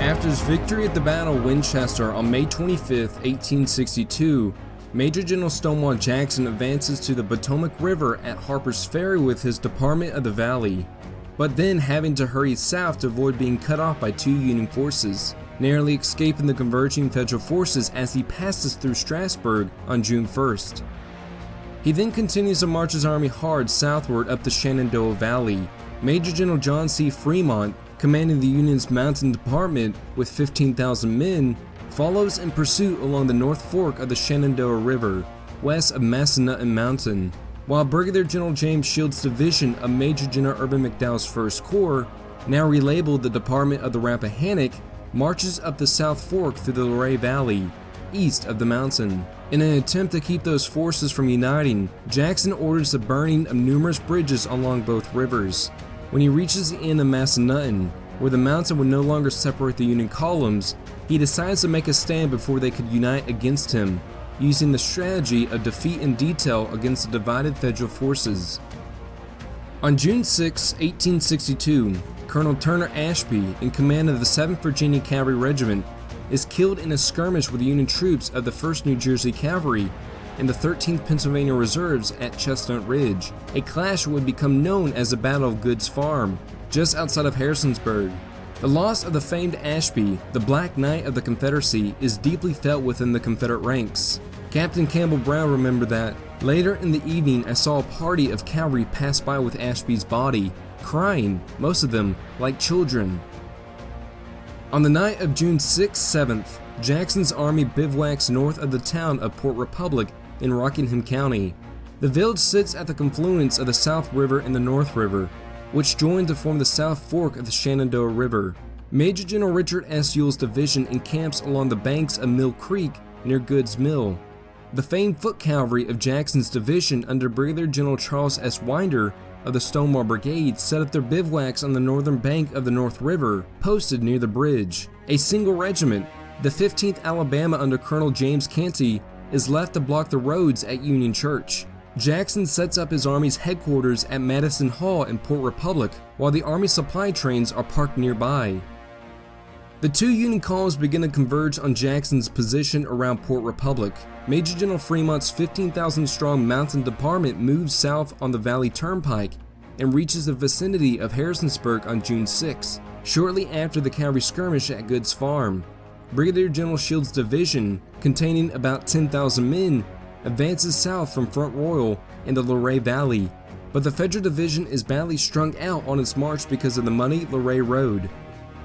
After his victory at the Battle of Winchester on May 25, 1862, Major General Stonewall Jackson advances to the Potomac River at Harper's Ferry with his Department of the Valley, but then having to hurry south to avoid being cut off by two Union forces, narrowly escaping the converging Federal forces as he passes through Strasburg on June 1st. He then continues to march his army hard southward up the Shenandoah Valley. Major General John C. Frémont, commanding the Union's Mountain Department with 15,000 men, follows in pursuit along the North Fork of the Shenandoah River, west of Massanutten Mountain, while Brigadier General James Shields' division of Major General Irvin McDowell's 1st Corps, now relabeled the Department of the Rappahannock, marches up the South Fork through the Luray Valley, east of the mountain. In an attempt to keep those forces from uniting, Jackson orders the burning of numerous bridges along both rivers. When he reaches the end of Massanutten, where the mountain would no longer separate the Union columns, he decides to make a stand before they could unite against him, using the strategy of defeat in detail against the divided Federal forces. On June 6, 1862, Colonel Turner Ashby, in command of the 7th Virginia Cavalry Regiment, is killed in a skirmish with Union troops of the 1st New Jersey Cavalry and the 13th Pennsylvania Reserves at Chestnut Ridge, a clash would become known as the Battle of Good's Farm, just outside of Harrisonburg. The loss of the famed Ashby, the Black Knight of the Confederacy, is deeply felt within the Confederate ranks. Captain Campbell Brown remembered that, later in the evening I saw a party of cavalry pass by with Ashby's body, crying, most of them, like children. On the night of June 6-7th, Jackson's army bivouacs north of the town of Port Republic in Rockingham County. The village sits at the confluence of the South River and the North River, which join to form the South Fork of the Shenandoah River. Major General Richard S. Ewell's division encamps along the banks of Mill Creek near Good's Mill. The famed foot cavalry of Jackson's division under Brigadier General Charles S. Winder of the Stonewall Brigade set up their bivouacs on the northern bank of the North River, posted near the bridge. A single regiment, the 15th Alabama under Colonel James Canty, is left to block the roads at Union Church. Jackson sets up his army's headquarters at Madison Hall in Port Republic, while the army supply trains are parked nearby. The two Union columns begin to converge on Jackson's position around Port Republic. Major General Frémont's 15,000-strong Mountain Department moves south on the Valley Turnpike and reaches the vicinity of Harrisonburg on June 6, shortly after the cavalry skirmish at Good's Farm. Brigadier General Shields' division, containing about 10,000 men, advances south from Front Royal in the Luray Valley, but the Federal division is badly strung out on its march because of the muddy Luray Road.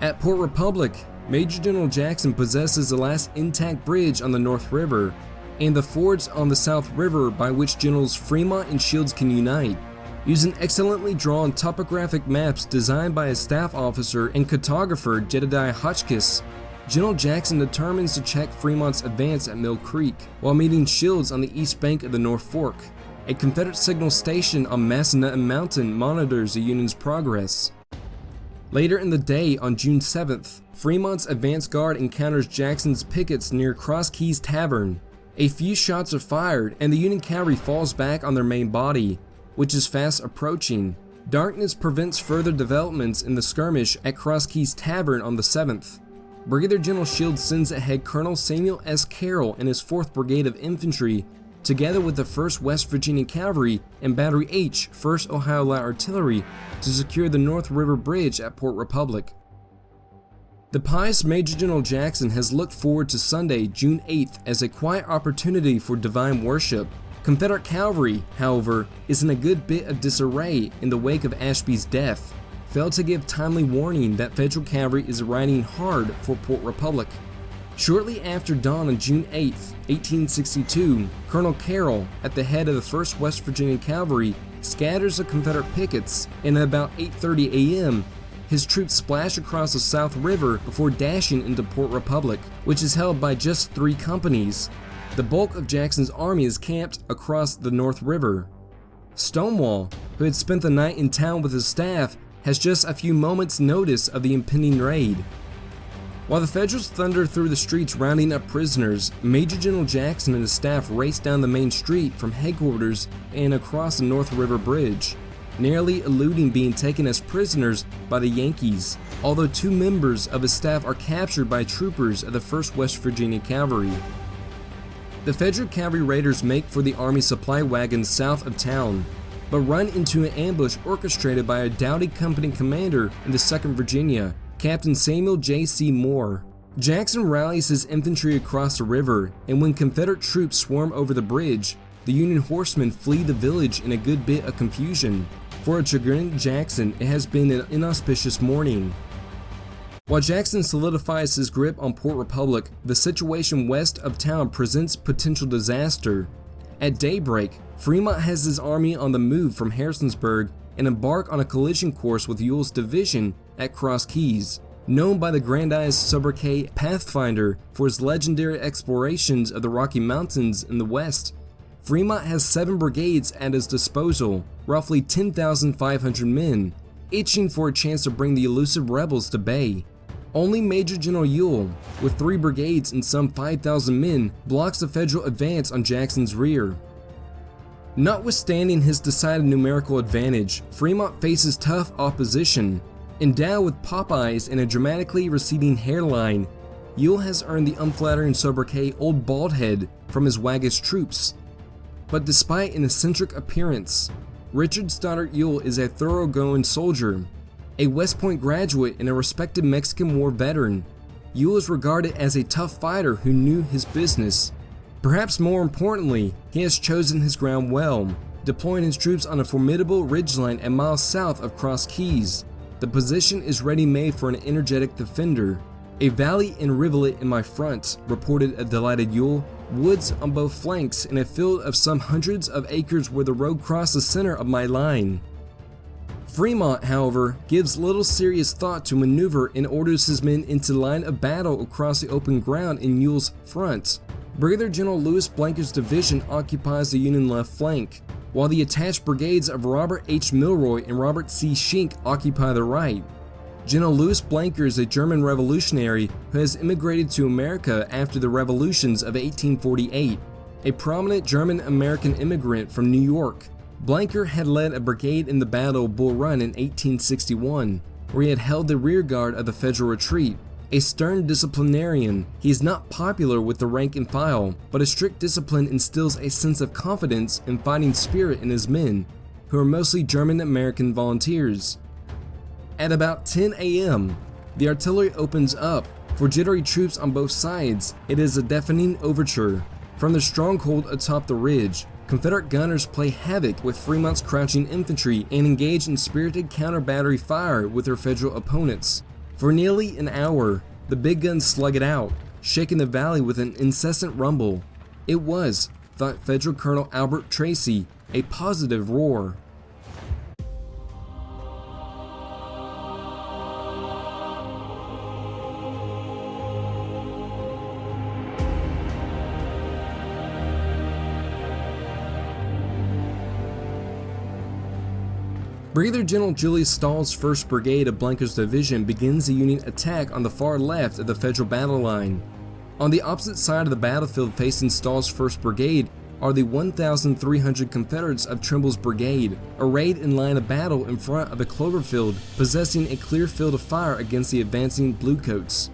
At Port Republic, Major General Jackson possesses the last intact bridge on the North River and the fords on the South River by which Generals Frémont and Shields can unite. Using excellently drawn topographic maps designed by his staff officer and cartographer Jedediah Hotchkiss, General Jackson determines to check Frémont's advance at Mill Creek, while meeting Shields on the east bank of the North Fork. A Confederate signal station on Massanutten Mountain monitors the Union's progress. Later in the day, on June 7th, Frémont's advance guard encounters Jackson's pickets near Cross Keys Tavern. A few shots are fired, and the Union cavalry falls back on their main body, which is fast approaching. Darkness prevents further developments in the skirmish at Cross Keys Tavern on the 7th. Brigadier General Shields sends ahead Colonel Samuel S. Carroll and his 4th Brigade of Infantry, together with the 1st West Virginia Cavalry and Battery H, 1st Ohio Light Artillery, to secure the North River Bridge at Port Republic. The pious Major General Jackson has looked forward to Sunday, June 8th as a quiet opportunity for divine worship. Confederate cavalry, however, is in a good bit of disarray in the wake of Ashby's death, failed to give timely warning that Federal cavalry is riding hard for Port Republic. Shortly after dawn on June 8, 1862, Colonel Carroll, at the head of the 1st West Virginia Cavalry, scatters the Confederate pickets, and at about 8:30 a.m., his troops splash across the South River before dashing into Port Republic, which is held by just 3 companies. The bulk of Jackson's army is camped across the North River. Stonewall, who had spent the night in town with his staff, has just a few moments' notice of the impending raid. While the Federals thunder through the streets rounding up prisoners, Major General Jackson and his staff race down the main street from headquarters and across the North River Bridge. narrowly eluding being taken as prisoners by the Yankees, although 2 members of his staff are captured by troopers of the 1st West Virginia Cavalry. The Federal cavalry raiders make for the Army supply wagons south of town, but run into an ambush orchestrated by a doughty company commander in the 2nd Virginia, Captain Samuel J.C. Moore. Jackson rallies his infantry across the river, and when Confederate troops swarm over the bridge, the Union horsemen flee the village in a good bit of confusion. For a chagrined Jackson, it has been an inauspicious morning. While Jackson solidifies his grip on Port Republic, the situation west of town presents potential disaster. At daybreak, Frémont has his army on the move from Harrisonburg and embark on a collision course with Ewell's division at Cross Keys, known by the grandized sobriquet Pathfinder for his legendary explorations of the Rocky Mountains in the west. Frémont has 7 brigades at his disposal, roughly 10,500 men, itching for a chance to bring the elusive rebels to bay. Only Major General Ewell, with 3 brigades and some 5,000 men, blocks the Federal advance on Jackson's rear. Notwithstanding his decided numerical advantage, Frémont faces tough opposition. Endowed with pop eyes and a dramatically receding hairline, Ewell has earned the unflattering sobriquet Old Baldhead from his waggish troops. But despite an eccentric appearance, Richard Stoddard Ewell is a thoroughgoing soldier. A West Point graduate and a respected Mexican War veteran, Ewell is regarded as a tough fighter who knew his business. Perhaps more importantly, he has chosen his ground well, deploying his troops on a formidable ridgeline a mile south of Cross Keys. The position is ready-made for an energetic defender. "A valley and rivulet in my front," reported a delighted Ewell, "woods on both flanks, and a field of some hundreds of acres where the road crossed the center of my line." Frémont, however, gives little serious thought to maneuver and orders his men into line of battle across the open ground in Ewell's front. Brigadier General Lewis Blanker's division occupies the Union left flank, while the attached brigades of Robert H. Milroy and Robert C. Schenck occupy the right. General Louis Blanker is a German revolutionary who has immigrated to America after the revolutions of 1848, a prominent German-American immigrant from New York. Blanker had led a brigade in the Battle of Bull Run in 1861, where he had held the rear guard of the Federal retreat. A stern disciplinarian, he is not popular with the rank and file, but a strict discipline instills a sense of confidence and fighting spirit in his men, who are mostly German-American volunteers. At about 10 a.m., the artillery opens up. For jittery troops on both sides, it is a deafening overture. From the stronghold atop the ridge, Confederate gunners play havoc with Frémont's crouching infantry and engage in spirited counter-battery fire with their Federal opponents. For nearly an hour, the big guns slug it out, shaking the valley with an incessant rumble. It was, thought Federal Colonel Albert Tracy, a positive roar. Brigadier General Julius Stahl's 1st Brigade of Blanker's division begins the Union attack on the far left of the Federal battle line. On the opposite side of the battlefield facing Stahl's 1st Brigade are the 1,300 Confederates of Trimble's brigade, arrayed in line of battle in front of a clover field, possessing a clear field of fire against the advancing Bluecoats.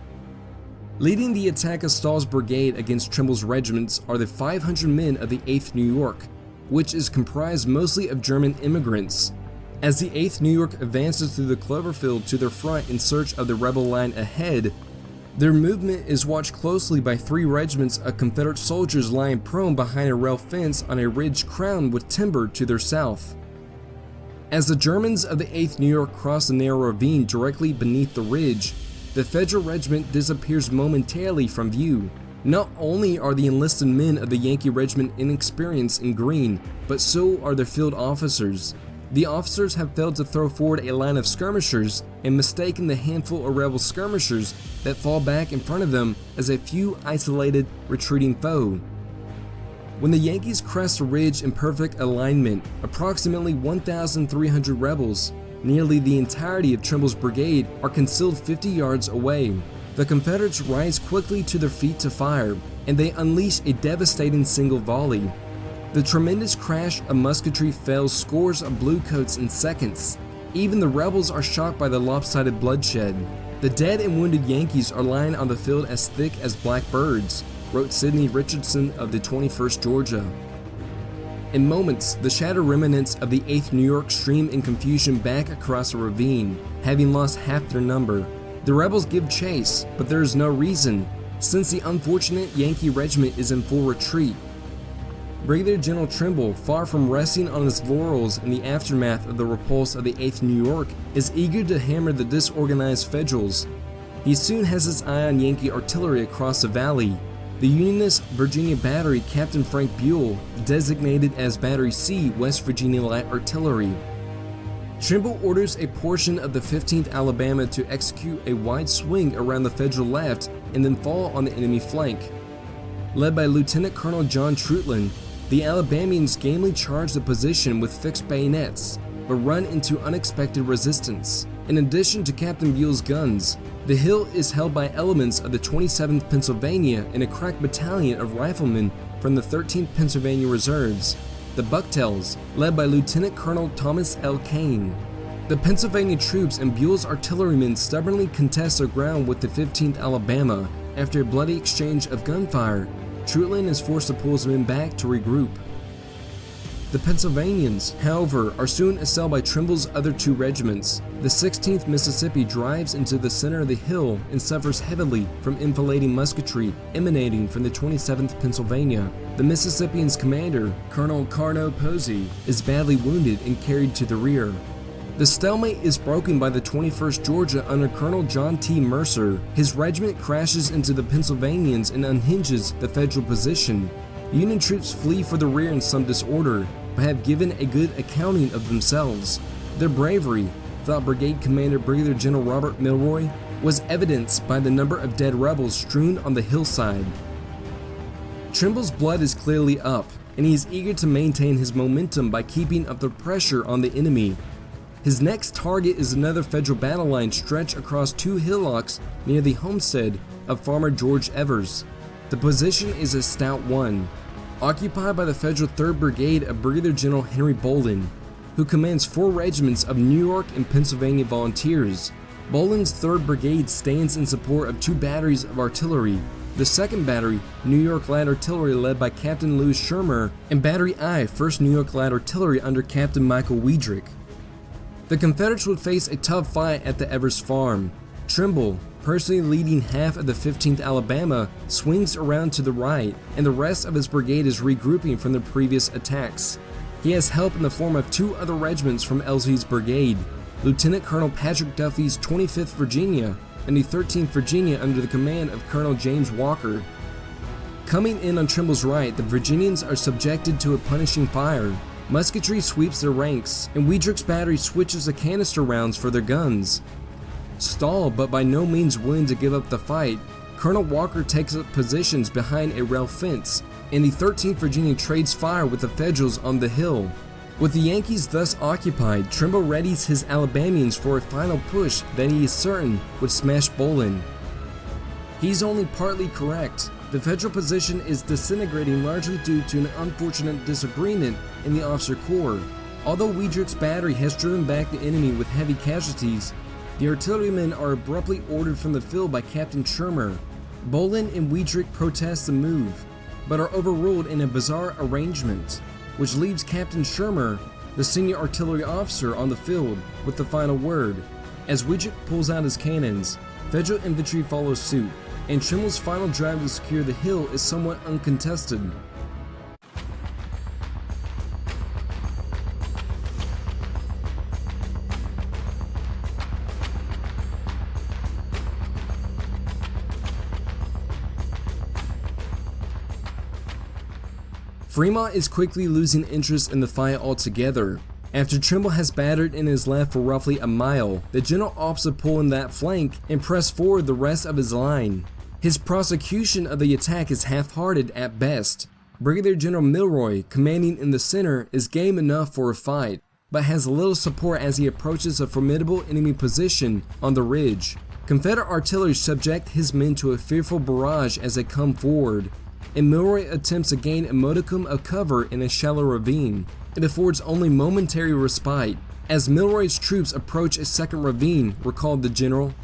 Leading the attack of Stahl's brigade against Trimble's regiments are the 500 men of the 8th New York, which is comprised mostly of German immigrants. As the 8th New York advances through the Cloverfield to their front in search of the rebel line ahead, their movement is watched closely by 3 regiments of Confederate soldiers lying prone behind a rail fence on a ridge crowned with timber to their south. As the Germans of the 8th New York cross the narrow ravine directly beneath the ridge, the Federal regiment disappears momentarily from view. Not only are the enlisted men of the Yankee regiment inexperienced and green, but so are their field officers. The officers have failed to throw forward a line of skirmishers and mistaken the handful of rebel skirmishers that fall back in front of them as a few isolated, retreating foe. When the Yankees crest the ridge in perfect alignment, approximately 1,300 rebels, nearly the entirety of Trimble's brigade, are concealed 50 yards away. The Confederates rise quickly to their feet to fire, and they unleash a devastating single volley. The tremendous crash of musketry fells scores of bluecoats in seconds. Even the rebels are shocked by the lopsided bloodshed. The dead and wounded Yankees are lying on the field as thick as black birds, wrote Sidney Richardson of the 21st Georgia. In moments, the shattered remnants of the 8th New York stream in confusion back across a ravine, having lost half their number. The rebels give chase, but there is no reason, since the unfortunate Yankee regiment is in full retreat. Brigadier General Trimble, far from resting on his laurels in the aftermath of the repulse of the 8th New York, is eager to hammer the disorganized Federals. He soon has his eye on Yankee artillery across the valley. The Unionist Virginia Battery Captain Frank Buell, designated as Battery C, West Virginia Light Artillery. Trimble orders a portion of the 15th Alabama to execute a wide swing around the Federal left and then fall on the enemy flank. Led by Lieutenant Colonel John Trutland, the Alabamians gamely charge the position with fixed bayonets, but run into unexpected resistance. In addition to Captain Buell's guns, the hill is held by elements of the 27th Pennsylvania and a crack battalion of riflemen from the 13th Pennsylvania Reserves, the Bucktails, led by Lieutenant Colonel Thomas L. Kane. The Pennsylvania troops and Buell's artillerymen stubbornly contest their ground with the 15th Alabama. After a bloody exchange of gunfire, Trutland is forced to pull his men back to regroup. The Pennsylvanians, however, are soon assailed by Trimble's other two regiments. The 16th Mississippi drives into the center of the hill and suffers heavily from enfilading musketry emanating from the 27th Pennsylvania. The Mississippians' commander, Colonel Carnot Posey, is badly wounded and carried to the rear. The stalemate is broken by the 21st Georgia under Colonel John T. Mercer. His regiment crashes into the Pennsylvanians and unhinges the Federal position. Union troops flee for the rear in some disorder, but have given a good accounting of themselves. Their bravery, thought Brigade Commander Brigadier General Robert Milroy, was evidenced by the number of dead rebels strewn on the hillside. Trimble's blood is clearly up, and he is eager to maintain his momentum by keeping up the pressure on the enemy. His next target is another Federal battle line stretched across two hillocks near the homestead of Farmer George Evers. The position is a stout one, occupied by the Federal 3rd Brigade of Brigadier General Henry Bolden, who commands 4 regiments of New York and Pennsylvania volunteers. Bolden's 3rd Brigade stands in support of 2 batteries of artillery, the 2nd Battery, New York Light Artillery led by Captain Louis Shermer, and Battery I, 1st New York Light Artillery under Captain Michael Weidrich. The Confederates would face a tough fight at the Evers farm. Trimble, personally leading half of the 15th Alabama, swings around to the right, and the rest of his brigade is regrouping from the previous attacks. He has help in the form of 2 other regiments from Elzey's brigade, Lieutenant Colonel Patrick Duffy's 25th Virginia and the 13th Virginia under the command of Colonel James Walker. Coming in on Trimble's right, the Virginians are subjected to a punishing fire. Musketry sweeps their ranks, and Weidrich's battery switches the canister rounds for their guns. Stalled but by no means willing to give up the fight, Colonel Walker takes up positions behind a rail fence, and the 13th Virginia trades fire with the Federals on the hill. With the Yankees thus occupied, Trimble readies his Alabamians for a final push that he is certain would smash Bolden. He's only partly correct. The Federal position is disintegrating largely due to an unfortunate disagreement in the officer corps. Although Weidrich's battery has driven back the enemy with heavy casualties, the artillerymen are abruptly ordered from the field by Captain Shermer. Bolden and Weidrich protest the move, but are overruled in a bizarre arrangement, which leaves Captain Shermer, the senior artillery officer, on the field with the final word. As Weidrich pulls out his cannons, Federal infantry follows suit, and Trimble's final drive to secure the hill is somewhat uncontested. Frémont is quickly losing interest in the fight altogether. After Trimble has battered in his left for roughly a mile, the general opts to pull in that flank and press forward the rest of his line. His prosecution of the attack is half-hearted at best. Brigadier General Milroy, commanding in the center, is game enough for a fight, but has little support as he approaches a formidable enemy position on the ridge. Confederate artillery subject his men to a fearful barrage as they come forward. and Milroy attempts to gain a modicum of cover in a shallow ravine. It affords only momentary respite. As Milroy's troops approach a second ravine, recalled the general,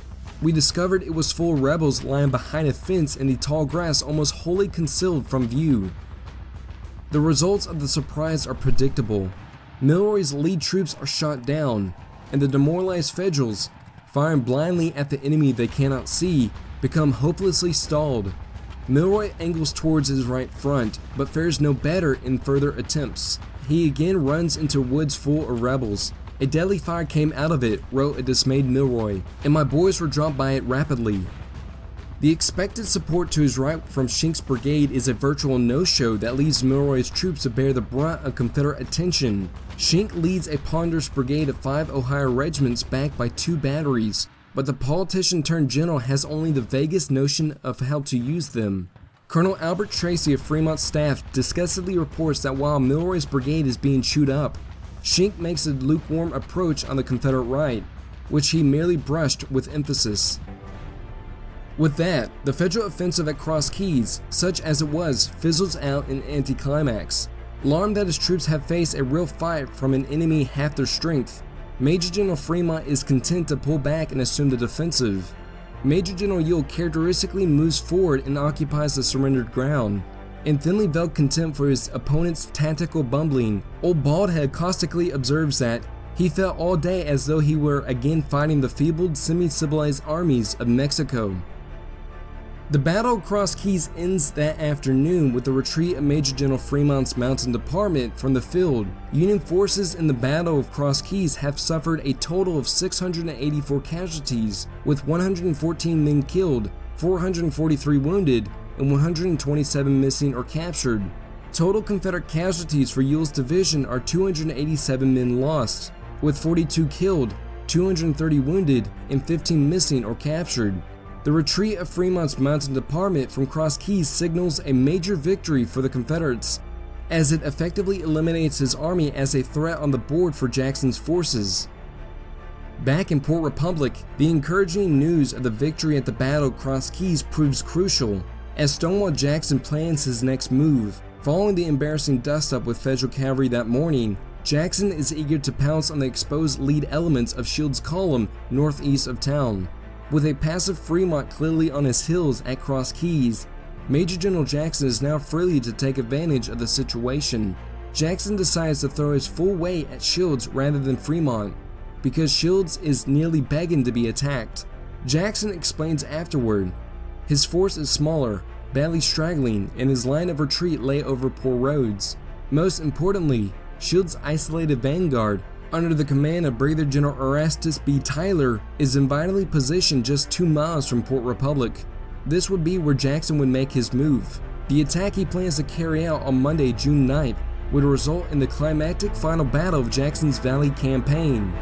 we discovered it was full of rebels lying behind a fence in the tall grass almost wholly concealed from view. The results of the surprise are predictable. Milroy's lead troops are shot down, and the demoralized Federals, firing blindly at the enemy they cannot see, become hopelessly stalled. Milroy angles towards his right front, but fares no better in further attempts. He again runs into woods full of rebels. A deadly fire came out of it, wrote a dismayed Milroy, and my boys were dropped by it rapidly. The expected support to his right from Schenck's brigade is a virtual no-show that leaves Milroy's troops to bear the brunt of Confederate attention. Schenck leads a ponderous brigade of 5 Ohio regiments backed by 2 batteries, but the politician-turned-general has only the vaguest notion of how to use them. Colonel Albert Tracy of Frémont's staff disgustedly reports that while Milroy's brigade is being chewed up, Schenck makes a lukewarm approach on the Confederate right, which he merely brushed with emphasis. With that, the Federal offensive at Cross Keys, such as it was, fizzles out in anticlimax. Alarmed that his troops have faced a real fight from an enemy half their strength, Major General Frémont is content to pull back and assume the defensive. Major General Ewell characteristically moves forward and occupies the surrendered ground. In thinly veiled contempt for his opponent's tactical bumbling, Old Baldhead caustically observes that he felt all day as though he were again fighting the feebled, semi-civilized armies of Mexico. The Battle of Cross Keys ends that afternoon with the retreat of Major General Frémont's mountain department from the field. Union forces in the Battle of Cross Keys have suffered a total of 684 casualties, with 114 men killed, 443 wounded, and 127 missing or captured. Total Confederate casualties for Ewell's division are 287 men lost, with 42 killed, 230 wounded, and 15 missing or captured. The retreat of Frémont's mountain department from Cross Keys signals a major victory for the Confederates, as it effectively eliminates his army as a threat on the board for Jackson's forces. Back in Port Republic, the encouraging news of the victory at the Battle of Cross Keys proves crucial, as Stonewall Jackson plans his next move. Following the embarrassing dust-up with Federal cavalry that morning, Jackson is eager to pounce on the exposed lead elements of Shields' column northeast of town. With a passive Frémont clearly on his heels at Cross Keys, Major General Jackson is now free to take advantage of the situation. Jackson decides to throw his full weight at Shields rather than Frémont, because Shields is nearly begging to be attacked. Jackson explains afterward, his force is smaller, badly straggling, and his line of retreat lay over poor roads. Most importantly, Shields' isolated vanguard, under the command of Brigadier General Erastus B. Tyler, is vitally positioned just 2 miles from Port Republic. This would be where Jackson would make his move. The attack he plans to carry out on Monday, June 9th, would result in the climactic final battle of Jackson's Valley campaign.